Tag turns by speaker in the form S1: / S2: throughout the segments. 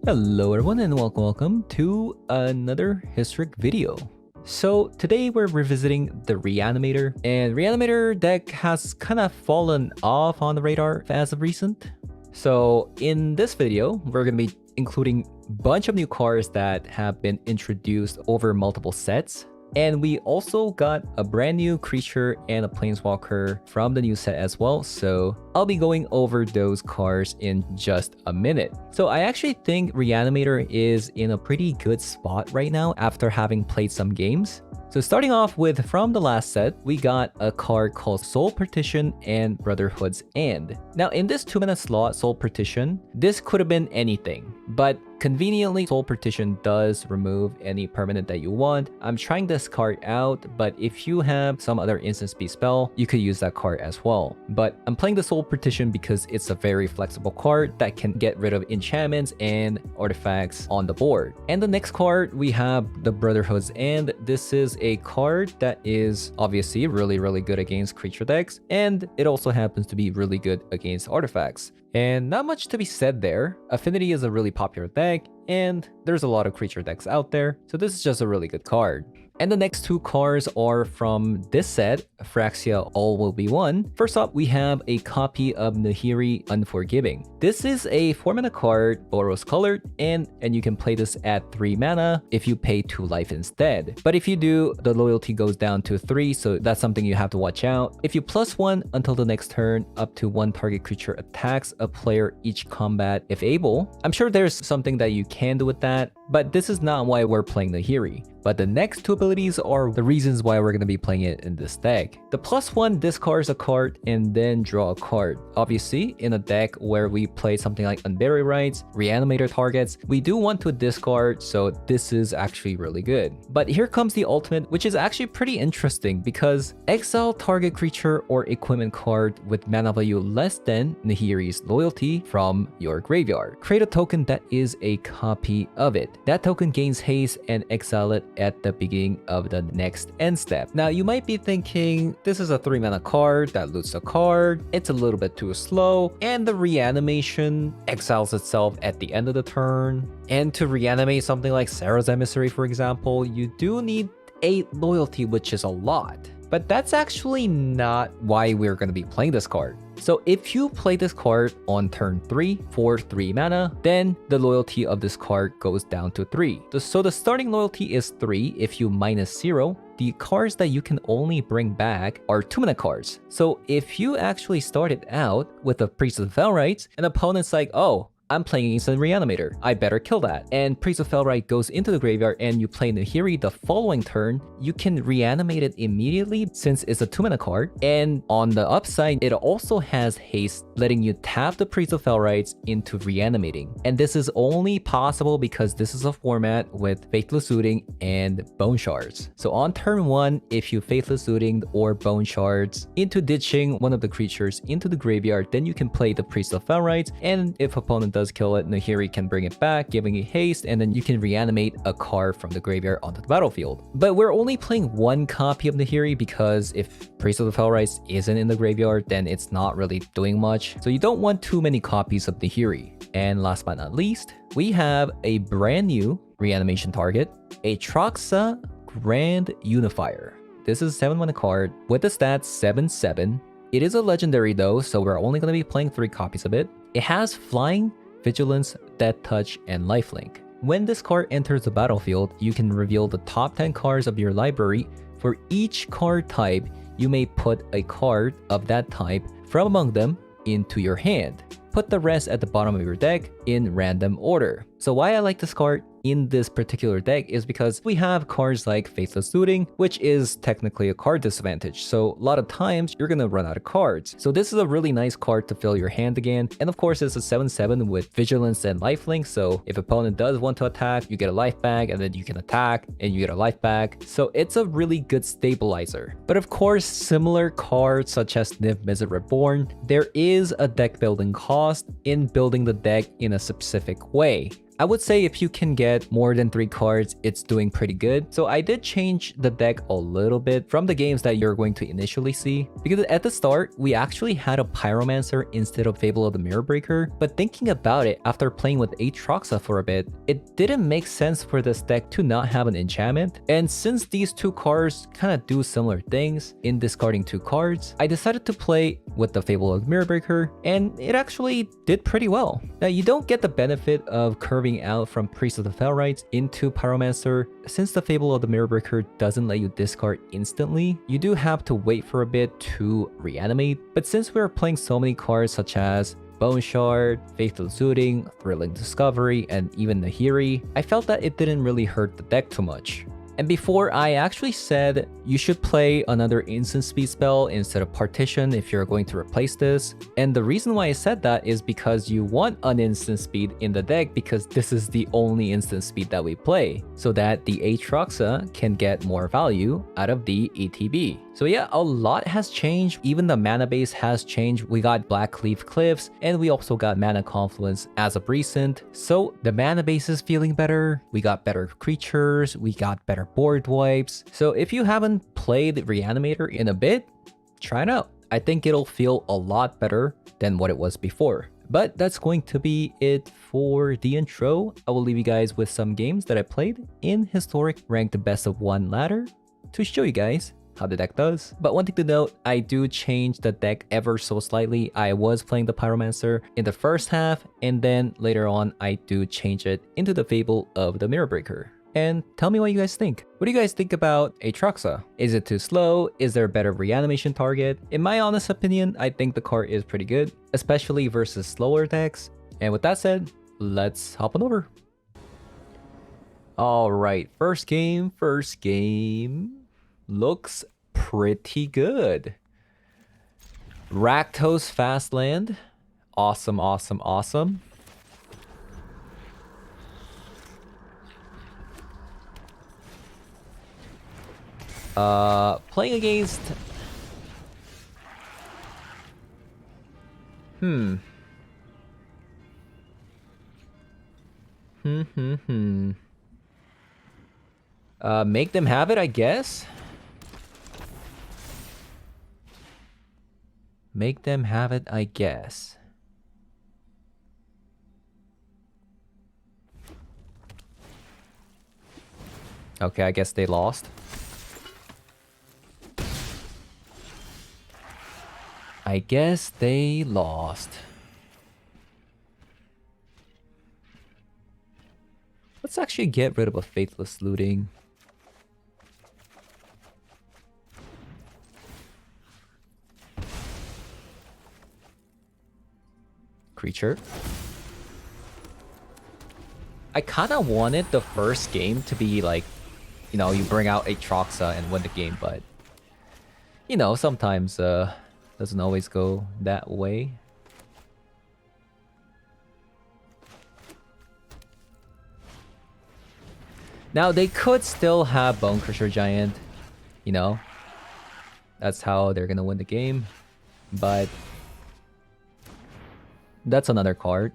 S1: Hello everyone and welcome to another historic video. So today we're revisiting the Reanimator, and Reanimator deck has kind of fallen off on the radar as of recent. So in this video, we're going to be including a bunch of new cards that have been introduced over multiple sets. And we also got a brand new creature and a planeswalker from the new set as well, so I'll be going over those cards in just a minute. So I actually think Reanimator is in a pretty good spot right now after having played some games. So starting off with, from the last set, we got a card called Soul Partition and Brotherhood's End. Now in this 2-mana slot, Soul Partition, this could have been anything, but conveniently, Soul Partition does remove any permanent that you want. I'm trying this card out, but if you have some other instant speed spell, you could use that card as well. But I'm playing the Soul Partition because it's a very flexible card that can get rid of enchantments and artifacts on the board. And the next card, we have the Brotherhood's End. This is a card that is obviously really good against creature decks, and it also happens to be really good against artifacts. And not much to be said there. Affinity is a really popular deck, and there's a lot of creature decks out there, so this is just a really good card. And the next two cards are from this set, Phyrexia All Will Be One. First up, we have a copy of Nahiri Unforgiving. This is a 4-mana card, Boros colored, and you can play this at 3 mana if you pay 2 life instead. But if you do, the loyalty goes down to 3, so that's something you have to watch out. If you +1 until the next turn, up to 1 target creature attacks a player each combat if able. I'm sure there's something that you can do with that, but this is not why we're playing Nahiri. But the next two abilities are the reasons why we're going to be playing it in this deck. The +1 discards a card and then draw a card. Obviously, in a deck where we play something like Unburied Rites, Reanimator targets, we do want to discard, so this is actually really good. But here comes the ultimate, which is actually pretty interesting because exile target creature or equipment card with mana value less than Nahiri's loyalty from your graveyard. Create a token that is a copy of it. That token gains haste and exile it at the beginning of the next end step. Now you might be thinking, this is a 3-mana card that loots a card, it's a little bit too slow, and the reanimation exiles itself at the end of the turn. And to reanimate something like Sarah's Emissary, for example, you do need 8 loyalty, which is a lot. But that's actually not why we're going to be playing this card. So if you play this card on turn 3 for 3 mana, then the loyalty of this card goes down to 3. So the starting loyalty is 3 if you -0. The cards that you can only bring back are 2-mana cards. So if you actually started out with a Priest of the Felrites, an opponent's like, oh, I'm playing against a Reanimator, I better kill that. And Priest of Felrite goes into the graveyard and you play Nahiri the following turn, you can reanimate it immediately since it's a 2-mana card. And on the upside, it also has haste, letting you tap the Priest of Felrites into reanimating. And this is only possible because this is a format with Faithless Looting and Bone Shards. So on turn 1, if you Faithless Looting or Bone Shards into ditching one of the creatures into the graveyard, then you can play the Priest of Felrites, and if opponent does kill it, Nahiri can bring it back, giving it haste, and then you can reanimate a card from the graveyard onto the battlefield. But we're only playing 1 copy of Nahiri because if Priest of the Felrites isn't in the graveyard, then it's not really doing much. So you don't want too many copies of Nahiri. And last but not least, we have a brand new reanimation target, Atraxa Grand Unifier. This is a 7-mana card with the stats 7/7. It is a legendary though, so we're only going to be playing 3 copies of it. It has flying, vigilance, death touch, and lifelink. When this card enters the battlefield, you can reveal the top 10 cards of your library. For each card type, you may put a card of that type from among them into your hand. Put the rest at the bottom of your deck in random order. So why I like this card in this particular deck is because we have cards like Faithless Looting, which is technically a card disadvantage. So a lot of times you're gonna run out of cards. So this is a really nice card to fill your hand again. And of course, it's a 7/7 with vigilance and lifelink. So if opponent does want to attack, you get a life back, and then you can attack and you get a life back. So it's a really good stabilizer. But of course, similar cards such as Niv Mizzet Reborn, there is a deck building cost in building the deck in a specific way. I would say if you can get more than 3 cards, it's doing pretty good. So I did change the deck a little bit from the games that you're going to initially see, because at the start, we actually had a Pyromancer instead of Fable of the Mirror Breaker. But thinking about it, after playing with Atraxa for a bit, it didn't make sense for this deck to not have an enchantment. And since these 2 cards kind of do similar things in discarding 2 cards, I decided to play with the Fable of the Mirror Breaker, and it actually did pretty well. Now, you don't get the benefit of curving out from Priest of the Felrites into Pyromancer. Since the Fable of the Mirror Breaker doesn't let you discard instantly, you do have to wait for a bit to reanimate. But since we're playing so many cards such as Bone Shard, Faithful Zooting, Thrilling Discovery, and even Nahiri, I felt that it didn't really hurt the deck too much. And before, I actually said you should play another instant speed spell instead of Partition if you're going to replace this. And the reason why I said that is because you want an instant speed in the deck, because this is the only instant speed that we play, so that the Atraxa can get more value out of the ETB. So yeah, a lot has changed. Even the mana base has changed. We got Blackleaf Cliffs, and we also got Mana Confluence as of recent. So the mana base is feeling better. We got better creatures. We got better board wipes. So if you haven't played Reanimator in a bit, try it out. I think it'll feel a lot better than what it was before. But that's going to be it for the intro. I will leave you guys with some games that I played in Historic Ranked Best of 1 ladder to show you guys how the deck does. But one thing to note, I do change the deck ever so slightly. I was playing the Pyromancer in the first half, and then later on I do change it into the Fable of the Mirror Breaker. And tell me what you guys think. What do you guys think about Atraxa? Is it too slow? Is there a better reanimation target? In my honest opinion, I think the card is pretty good, especially versus slower decks. And with that said, let's hop on over. All right, first game. Looks pretty good. Rakdos Fastland. Awesome. Playing against... Make them have it, I guess. Make them have it, I guess. Okay, I guess they lost. I guess they lost. Let's actually get rid of a Faithless Looting. Creature. I kind of wanted the first game to be like, you know, you bring out Atraxa and win the game, but you know, sometimes doesn't always go that way. Now they could still have Bone Crusher Giant, you know, that's how they're gonna win the game, but that's another card.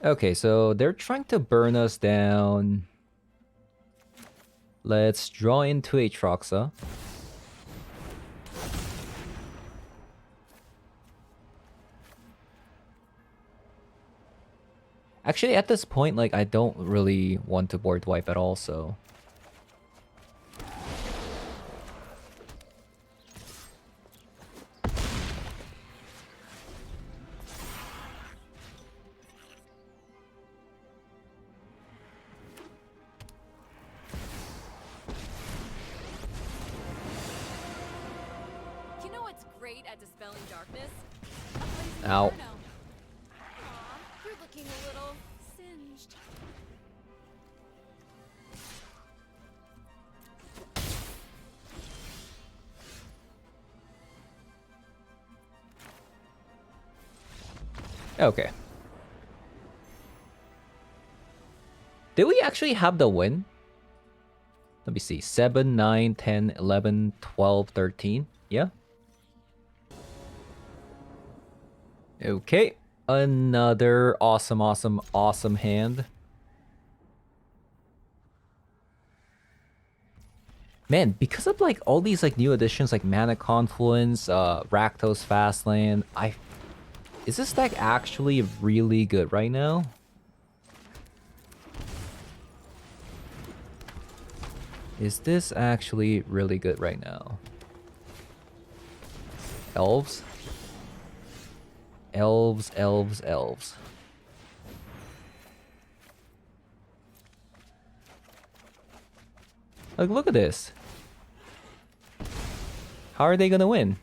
S1: Okay, so they're trying to burn us down. Let's draw into Atraxa. Actually, at this point, like, I don't really want to board wipe at all, so...
S2: At dispelling darkness.
S1: Ow.
S2: Aw, you're looking a little singed.
S1: Okay. Did we actually have the win? Let me see. 7, 9, 10, 11, 12, 13. Yeah. Okay. Another awesome, awesome, awesome hand. Man, because of like all these like new additions like Mana Confluence, Rakdos Fastland, is this deck actually really good right now? Is this actually really good right now? Elves? Elves, elves, elves. Like, look at this. How are they gonna win?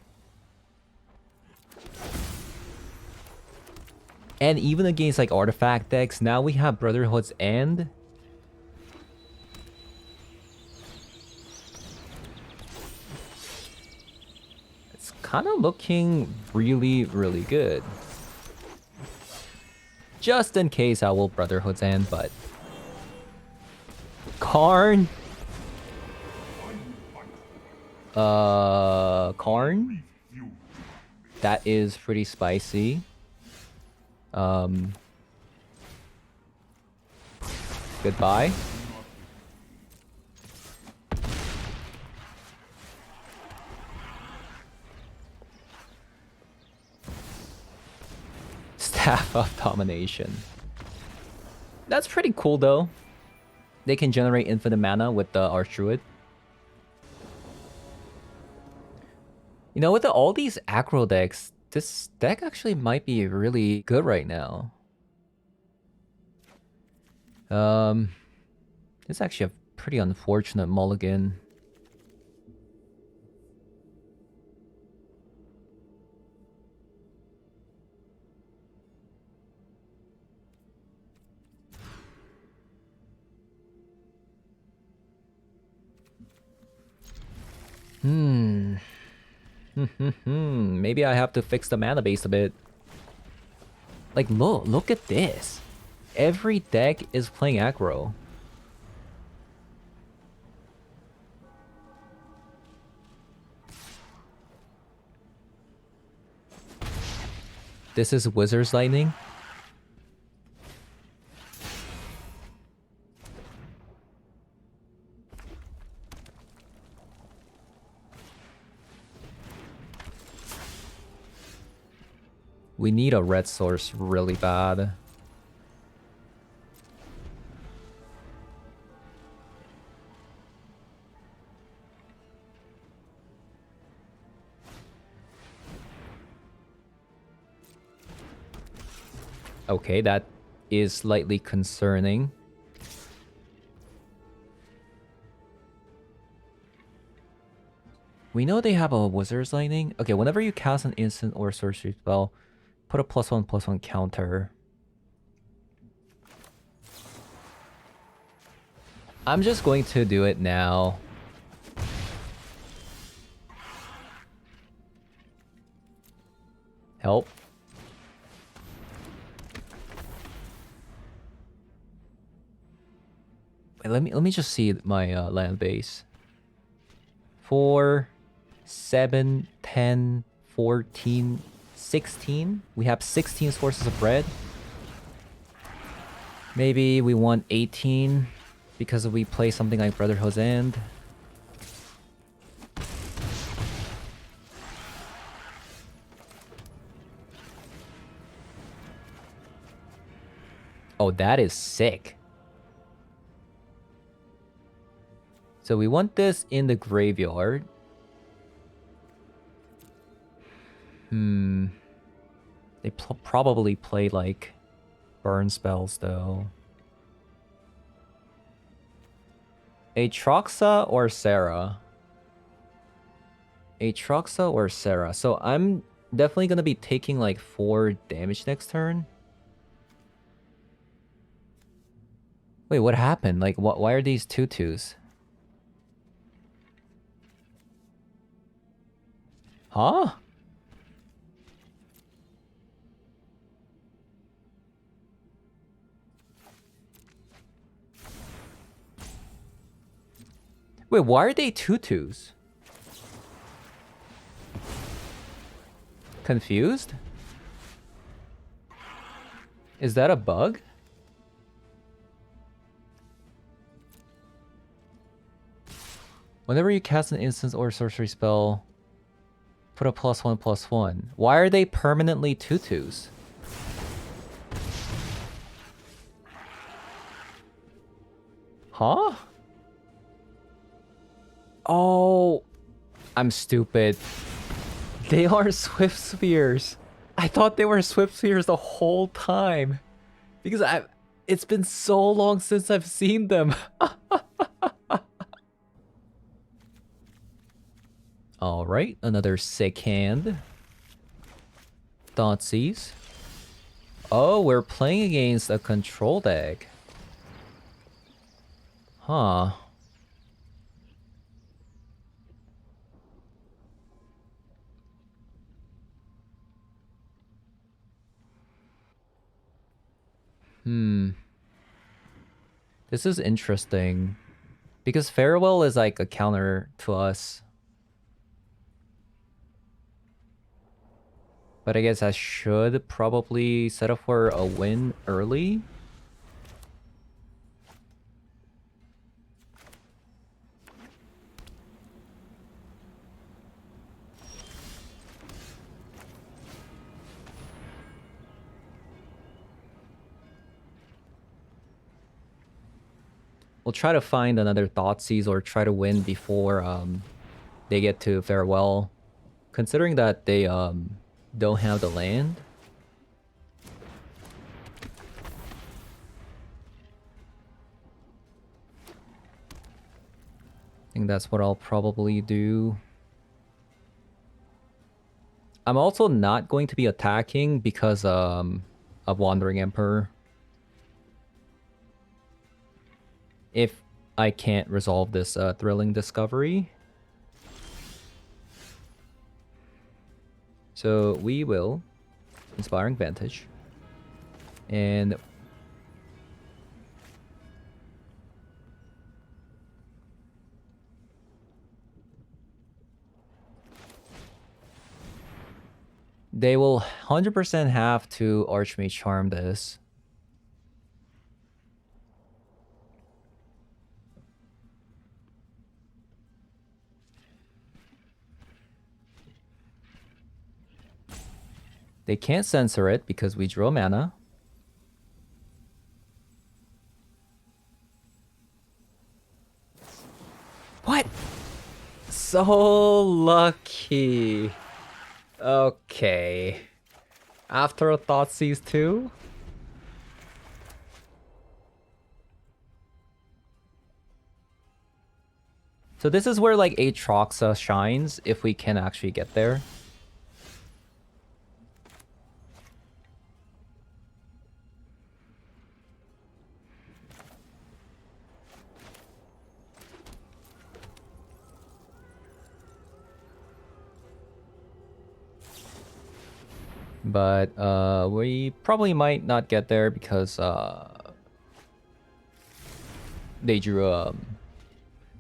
S1: And even against like artifact decks, now we have Brotherhood's End. It's kind of looking really, really good. Just in case I will Brotherhood's End, but... Karn? Karn? That is pretty spicy. Goodbye. Staff of Domination. That's pretty cool though. They can generate infinite mana with the Archdruid. You know, with all these aggro decks, this deck actually might be really good right now. It's actually a pretty unfortunate mulligan. Maybe I have to fix the mana base a bit. Like, look at this. Every deck is playing aggro. This is Wizard's Lightning. We need a red source really bad. Okay, that is slightly concerning. We know they have a Wizard's Lightning. Okay, whenever you cast an instant or sorcery spell, put a +1/+1 counter. I'm just going to do it now. Help. Wait, let me just see my land base. 4, 7, 10, 14, 16. We have 16 sources of red. Maybe we want 18 because we play something like Brotherhood's End. Oh, that is sick. So we want this in the graveyard. They probably play like burn spells though. Atraxa or Sarah? Atraxa or Sarah? So I'm definitely gonna be taking like 4 damage next turn. Wait, what happened? Like, why are these 2/2s? Huh? Wait, why are they 2/2s? Confused? Is that a bug? Whenever you cast an instance or sorcery spell, put a +1/+1. Why are they permanently 2/2s? Huh? Oh, I'm stupid. They are Swift Spheres. I thought they were Swift Spheres the whole time. Because it's been so long since I've seen them. Alright, another sick hand. Thoughtseize. Oh, we're playing against a control deck. Huh. This is interesting. Because Farewell is like a counter to us. But I guess I should probably set up for a win early. We'll try to find another Thoughtseize or try to win before they get to Farewell. Considering that they don't have the land. I think that's what I'll probably do. I'm also not going to be attacking because of Wandering Emperor. If I can't resolve this Thrilling Discovery. So we will Inspiring Vantage. And they will 100% have to Archmage Charm this. They can't censor it because we drew mana. What? So lucky. Okay. After a Thoughtseize too? So this is where like Atraxa shines if we can actually get there. But we probably might not get there because they drew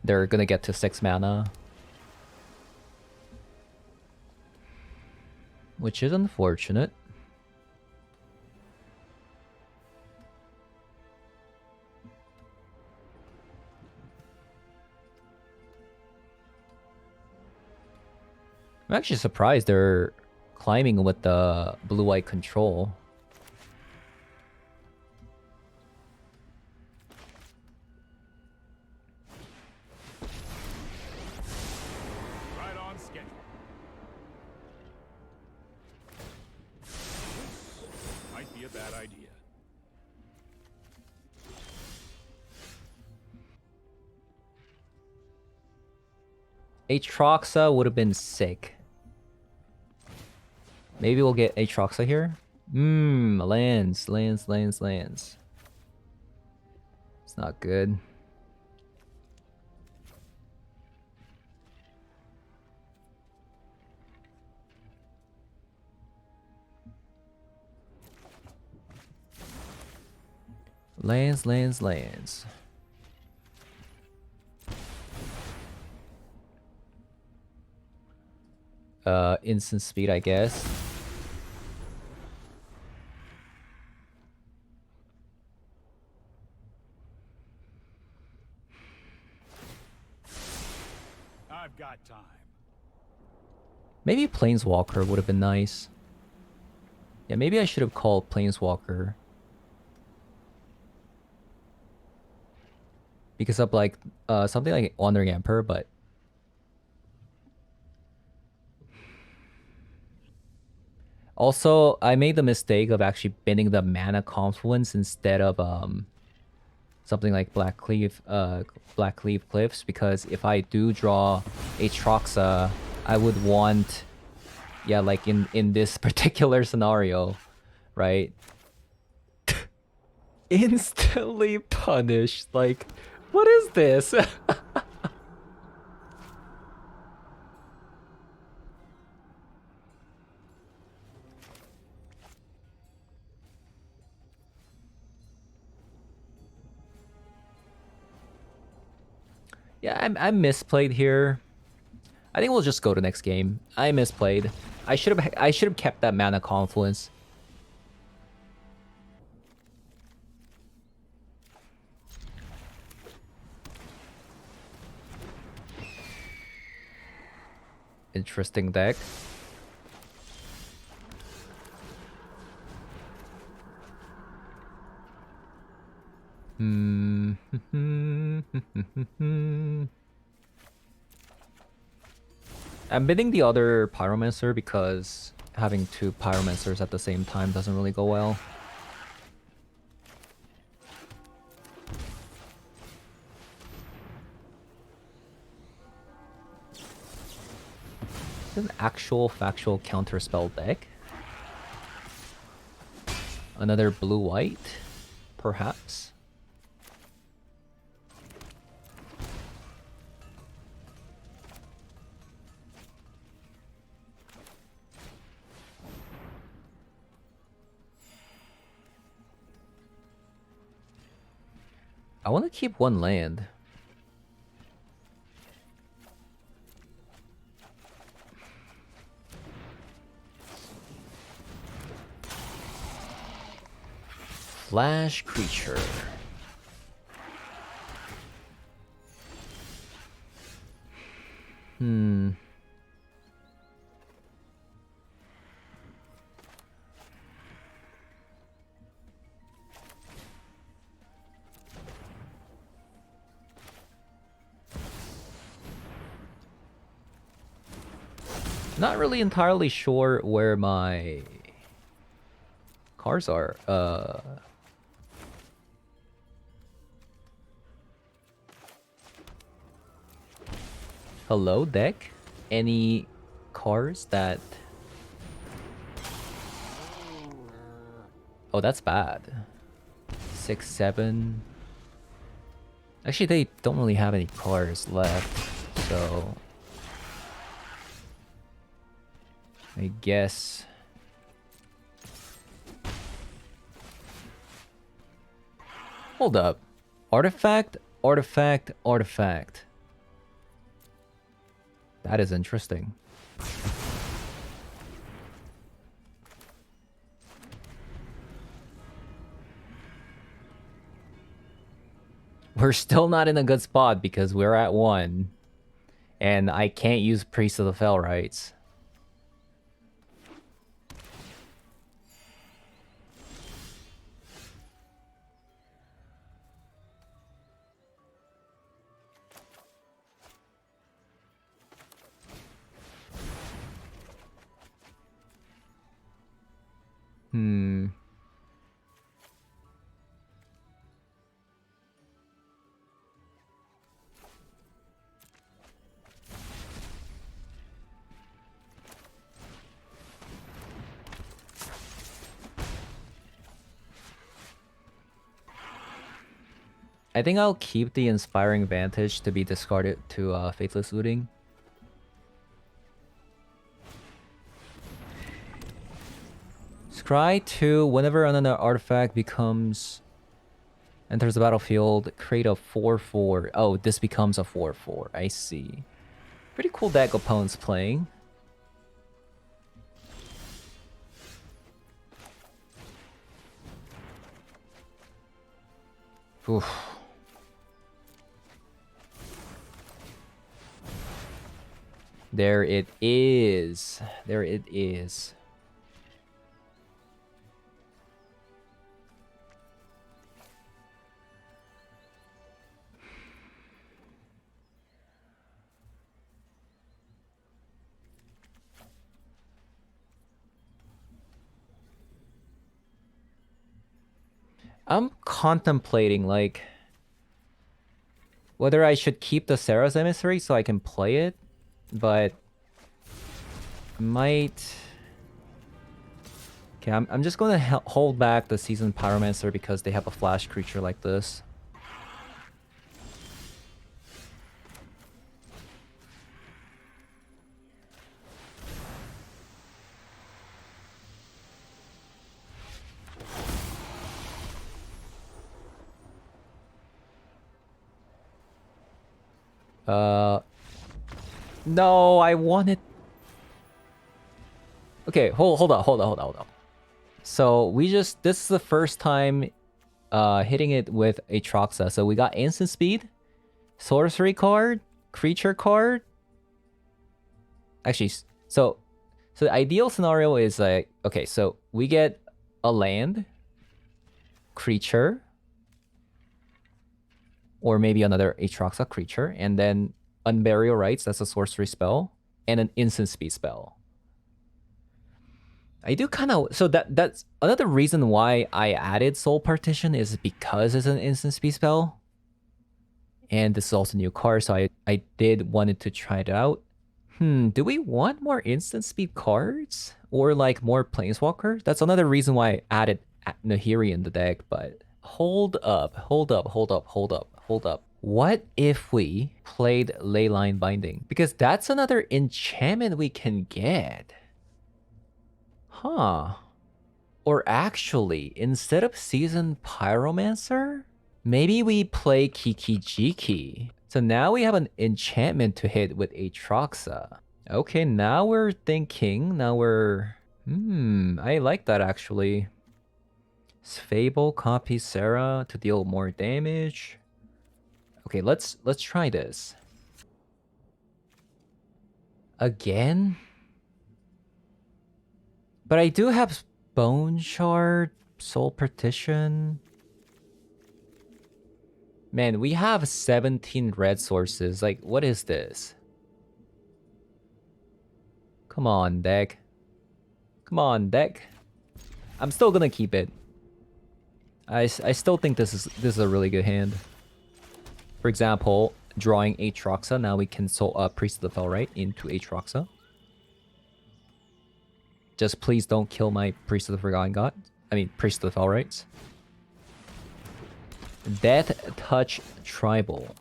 S1: they're gonna get to 6 mana. Which is unfortunate. I'm actually surprised they're climbing with the blue-white control.
S3: Right on schedule. Might be a bad idea.
S1: Atraxa would have been sick. Maybe we'll get Atraxa here. Lands. It's not good. Lands. instant speed, I guess.
S3: I've got time.
S1: Maybe Planeswalker would have been nice. Yeah, maybe I should have called Planeswalker. Because of like something like Wandering Emperor, but also I made the mistake of actually binning the mana confluence instead of something like Black Cleave Cliffs, because if I do draw Atraxa, I would want, yeah, like in this particular scenario, right? Instantly punished. Like, what is this? Yeah, I misplayed here. I think we'll just go to next game. I misplayed. I should have kept that mana confluence. Interesting deck. Hmm. I'm bidding the other Pyromancer because having two Pyromancers at the same time doesn't really go well. It's an actual factual counterspell deck. Another blue-white, perhaps. I want to keep one land. Flash creature. Not really entirely sure where my cars are. Hello, deck? Any cars that... Oh, that's bad. 6, 7... Actually, they don't really have any cars left, so... I guess... Hold up. Artifact, artifact, artifact. That is interesting. We're still not in a good spot because we're at 1. And I can't use Priest of the Fell Rights. I think I'll keep the Inspiring Vantage to be discarded to Faithless Looting. Scry 2, whenever another artifact enters the battlefield, create a 4/4. Oh, this becomes a 4/4. I see. Pretty cool deck opponent's playing. Oof. There it is. There it is. I'm contemplating, like, whether I should keep the Sarah's Emissary so I can play it, but I might... Okay, I'm just gonna hold back the Seasoned Pyromancer because they have a flash creature like this. No, I wanted... Okay, hold on. So we just... This is the first time hitting it with Atraxa. So we got instant speed, sorcery card, creature card. Actually, so the ideal scenario is like... Okay, so we get a land, creature, or maybe another Atraxa creature, and then Unburial Rites, that's a sorcery spell, and an instant speed spell. I do kind of... So that's another reason why I added Soul Partition is because it's an instant speed spell. And this is also a new card, so I did wanted to try it out. Do we want more instant speed cards? Or like more Planeswalker? That's another reason why I added Nahiri in the deck, but... Hold up. What if we played Leyline Binding? Because that's another enchantment we can get. Huh. Or actually, instead of Seasoned Pyromancer, maybe we play Kiki-Jiki. So now we have an enchantment to hit with Atraxa. Okay, now we're thinking. Now we're... I like that actually. Fable, copy Sarah to deal more damage. Okay, let's try this. Again? But I do have Bone Shard, Soul Partition. Man, we have 17 red sources. Like, what is this? Come on, deck. Come on, deck. I'm still gonna keep it. I still think this is a really good hand. For example, drawing Atraxa. Now we can Priest of the Fellright into Atraxa. Just please don't kill my Priest of the Forgotten God. I mean, Priest of the Fellrights. Death Touch Tribal.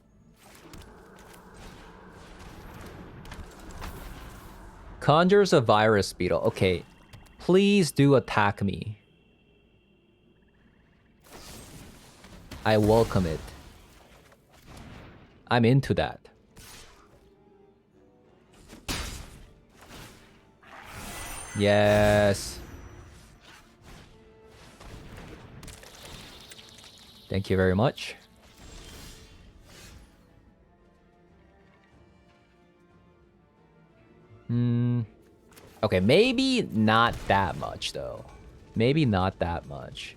S1: Conjures a Virus Beetle. Okay, please do attack me. I welcome it. I'm into that. Yes. Thank you very much. Okay, maybe not that much though. Maybe not that much.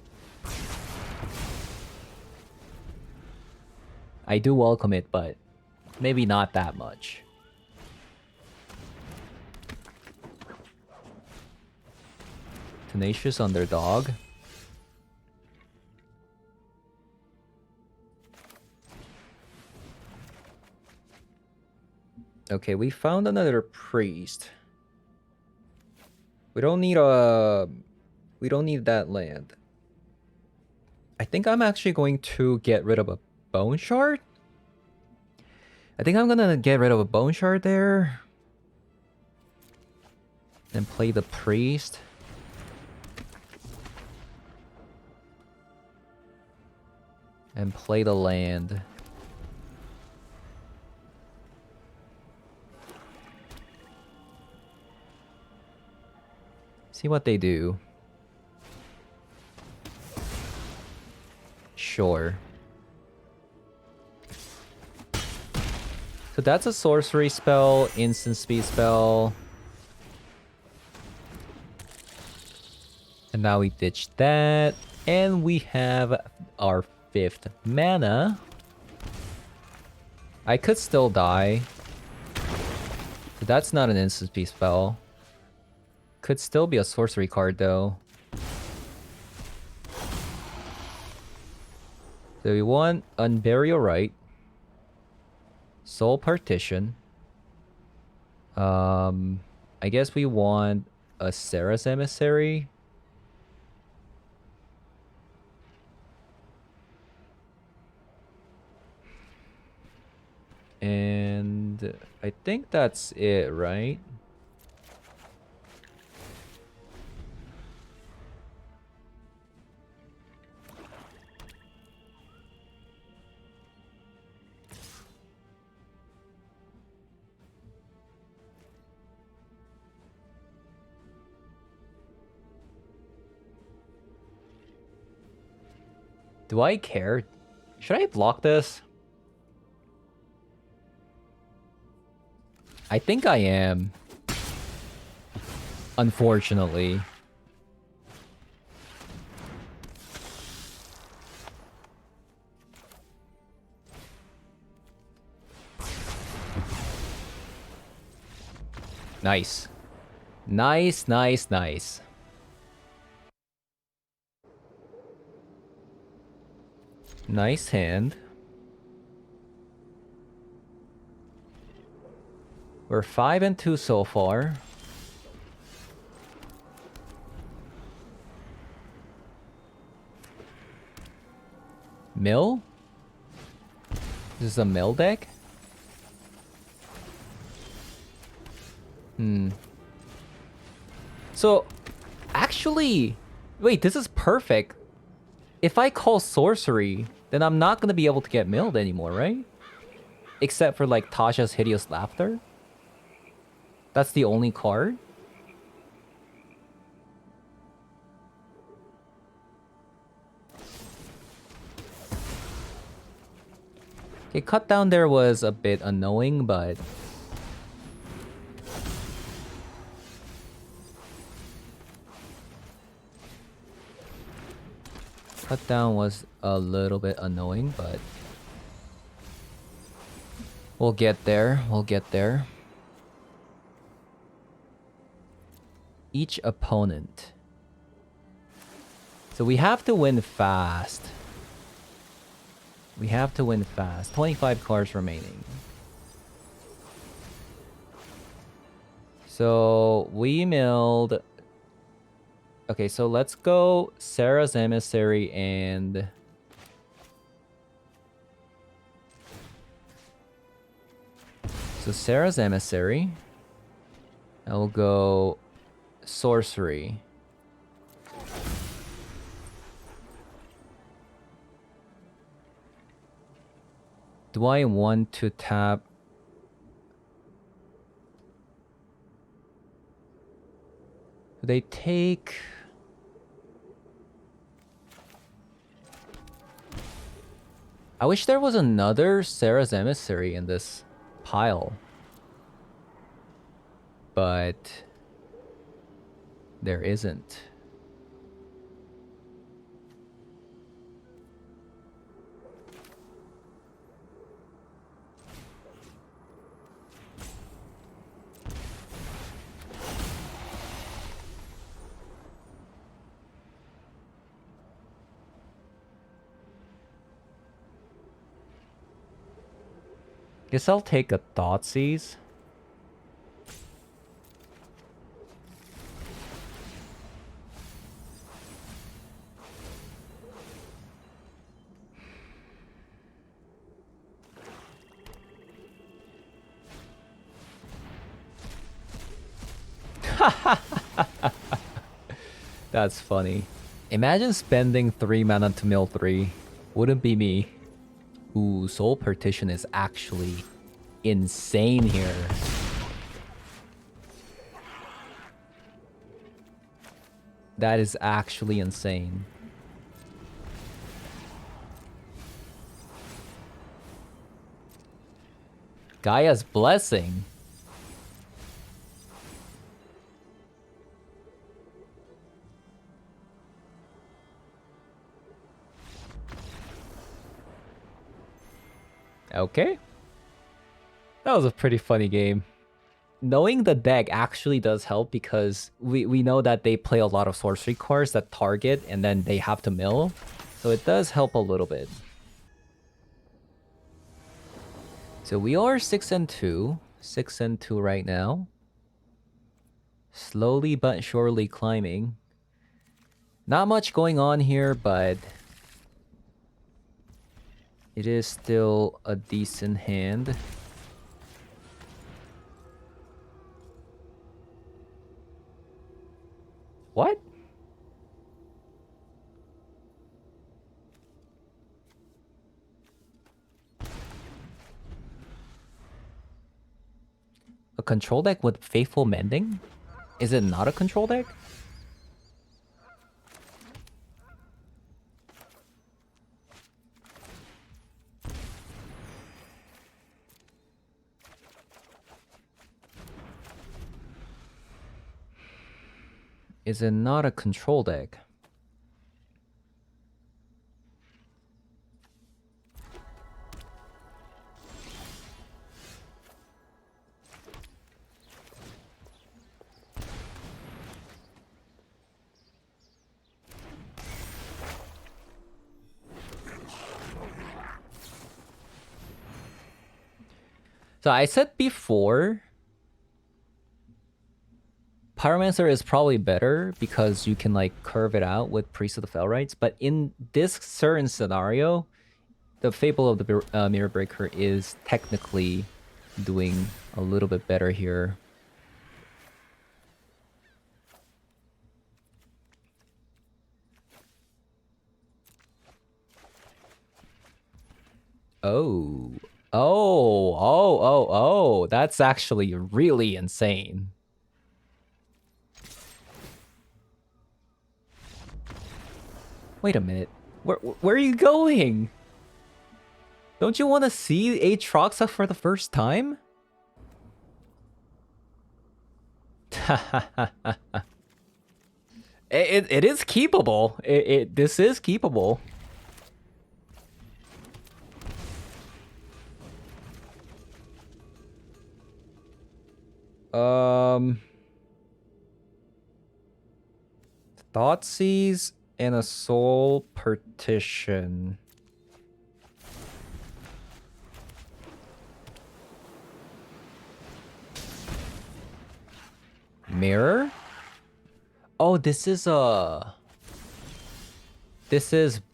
S1: I do welcome it, but maybe not that much. Tenacious Underdog. Okay, we found another priest. We don't need that land. I think I'm actually going to get rid of a Bone Shard. I think I'm gonna get rid of a Bone Shard there. And play the priest. And play the land. See what they do. Sure. So that's a sorcery spell, instant speed spell. And now we ditch that. And we have our 5th mana. I could still die. But that's not an instant speed spell. Could still be a sorcery card though. So we want Unburial Rite. Soul Partition. I guess we want a Sarah's Emissary. And I think that's it, right? Do I care? Should I block this? I think I am. Unfortunately. Nice. Nice, nice, nice. Nice hand. We're 5 and 2 so far. Mill? This is a mill deck? So, actually... Wait, this is perfect. If I call sorcery, then I'm not gonna be able to get milled anymore, right? Except for like Tasha's Hideous Laughter. That's the only card? Okay, cut down there was a bit annoying, but... Cut down was a little bit annoying, but... We'll get there, we'll get there. Each opponent. So we have to win fast. We have to win fast. 25 cards remaining. So we milled... Okay, so let's go Sarah's Emissary and... So Sarah's Emissary. I'll go Sorcery. Do I want to tap... They take... I wish there was another Sarah's Emissary in this pile. But... there isn't. Guess I'll take a Thoughtseize. That's funny. Imagine spending 3 mana to mill 3. Wouldn't be me. Ooh, Soul Partition is actually insane here. That is actually insane. Gaia's Blessing. Okay. That was a pretty funny game. Knowing the deck actually does help because we know that they play a lot of sorcery cards that target and then they have to mill. So it does help a little bit. So we are 6-2. 6-2 right now. Slowly but surely climbing. Not much going on here, but it is still a decent hand. What? A control deck with Faithful Mending? Is it not a control deck? Is it not a control deck? So I said before, Pyromancer is probably better because you can like curve it out with Priest of the Fellrights, but in this certain scenario, the Fable of the Mirror Breaker is technically doing a little bit better here. Oh. Oh, that's actually really insane. Wait a minute. Where are you going? Don't you want to see Atraxa for the first time? It is keepable. This is keepable. Thoughtseize and a Soul Partition. Mirror? Oh, this is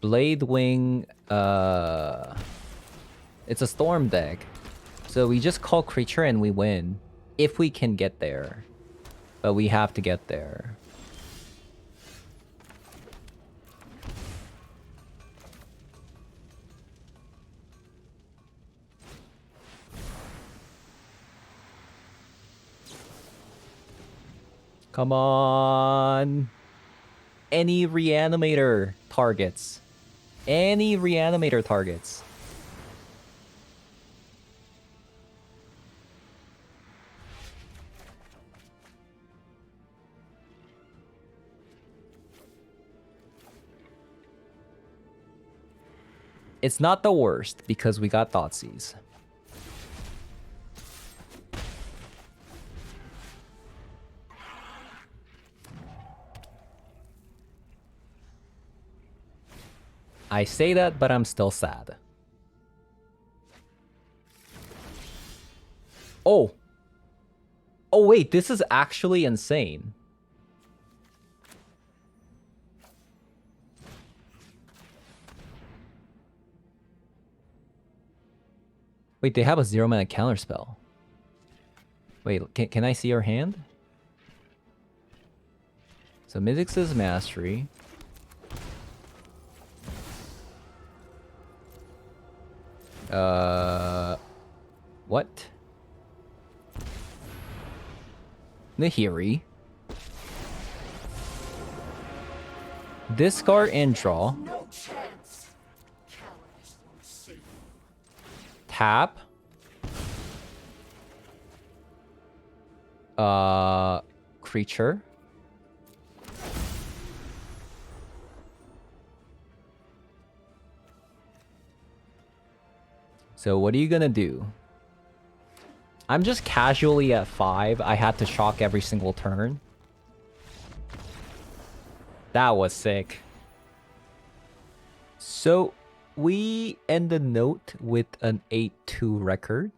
S1: Bladewing. It's a storm deck. So we just call creature and we win. If we can get there. But we have to get there. Come on. Any Reanimator targets. Any Reanimator targets. It's not the worst because we got Thoughtseize. I say that, but I'm still sad. Oh. Oh, wait, this is actually insane. Wait, they have a 0-mana counterspell. Wait, can I see your hand? So Mizzix's Mastery. What? Nahiri. Discard and draw.
S4: No chance. Cowardice won't save you.
S1: Tap. Creature. So what are you gonna do? I'm just casually at 5. I had to shock every single turn. That was sick. So we end the note with an 8-2 record.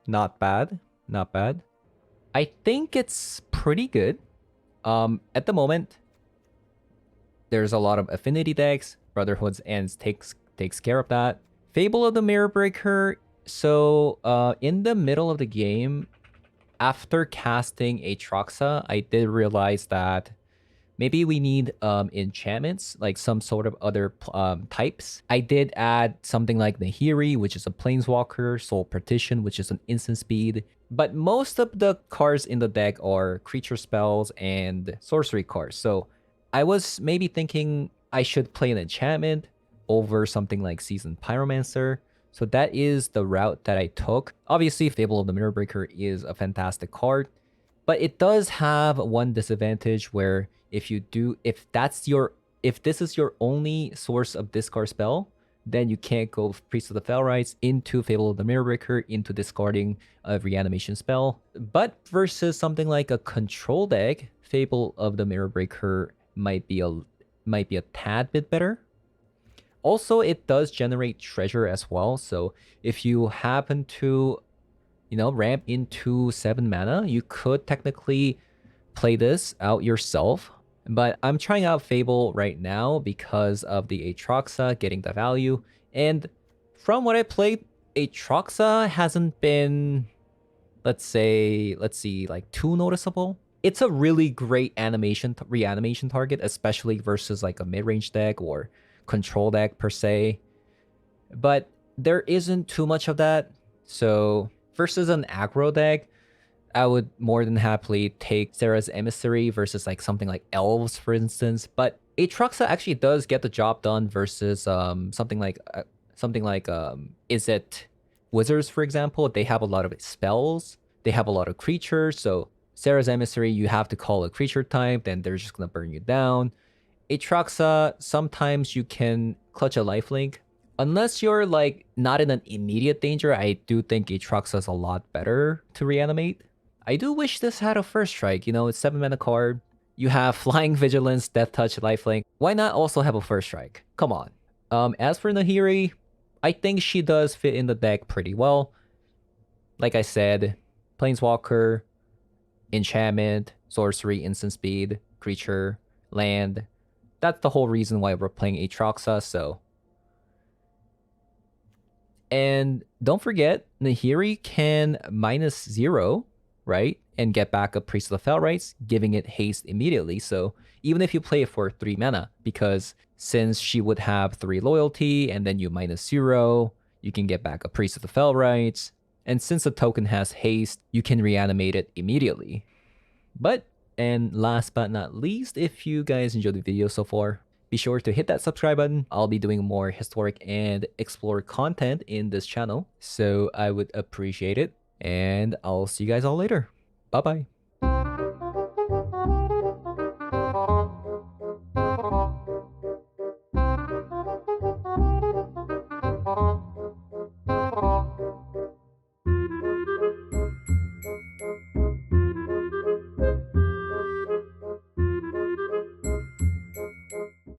S1: Not bad. Not bad. I think it's pretty good. At the moment, there's a lot of affinity decks. Brotherhood's Ends takes care of that. Fable of the Mirror Breaker. So in the middle of the game, after casting Atraxa, I did realize that maybe we need enchantments, like some sort of other types. I did add something like Nahiri, which is a planeswalker, Soul Partition, which is an instant speed. But most of the cards in the deck are creature spells and sorcery cards. So I was maybe thinking I should play an enchantment over something like Seasoned Pyromancer. So that is the route that I took. Obviously, Fable of the Mirror Breaker is a fantastic card, but it does have one disadvantage where if this is your only source of discard spell, then you can't go Priest of the Felrites into Fable of the Mirror Breaker into discarding a reanimation spell. But versus something like a control deck, Fable of the Mirror Breaker might be a tad bit better. Also, it does generate treasure as well. So if you happen to, ramp into 7 mana, you could technically play this out yourself. But I'm trying out Fable right now because of the Atraxa getting the value. And from what I played, Atraxa hasn't been, let's see, like too noticeable. It's a really great reanimation target, especially versus like a mid-range deck or control deck per se. But there isn't too much of that. So versus an aggro deck, I would more than happily take Sarah's Emissary versus like something like Elves, for instance. But Atraxa actually does get the job done versus something like is it Wizards, for example? They have a lot of spells. They have a lot of creatures. So Sarah's Emissary, you have to call a creature type, then they're just gonna burn you down. Atraxa, sometimes you can clutch a lifelink. Unless you're like not in an immediate danger, I do think Atraxa is a lot better to reanimate. I do wish this had a first strike. It's 7 mana card. You have Flying Vigilance, Death Touch, Lifelink. Why not also have a first strike? Come on. As for Nahiri, I think she does fit in the deck pretty well. Like I said, Planeswalker, Enchantment, Sorcery, Instant Speed, Creature, Land. That's the whole reason why we're playing Atraxa, so. And don't forget, Nahiri can -0, right? And get back a Priest of the Felrites, giving it haste immediately. So even if you play it for 3 mana, because since she would have 3 loyalty and then you -0, you can get back a Priest of the Felrites. And since the token has haste, you can reanimate it immediately. And last but not least, if you guys enjoyed the video so far, be sure to hit that subscribe button. I'll be doing more historic and explore content in this channel, so I would appreciate it. And I'll see you guys all later. Bye-bye.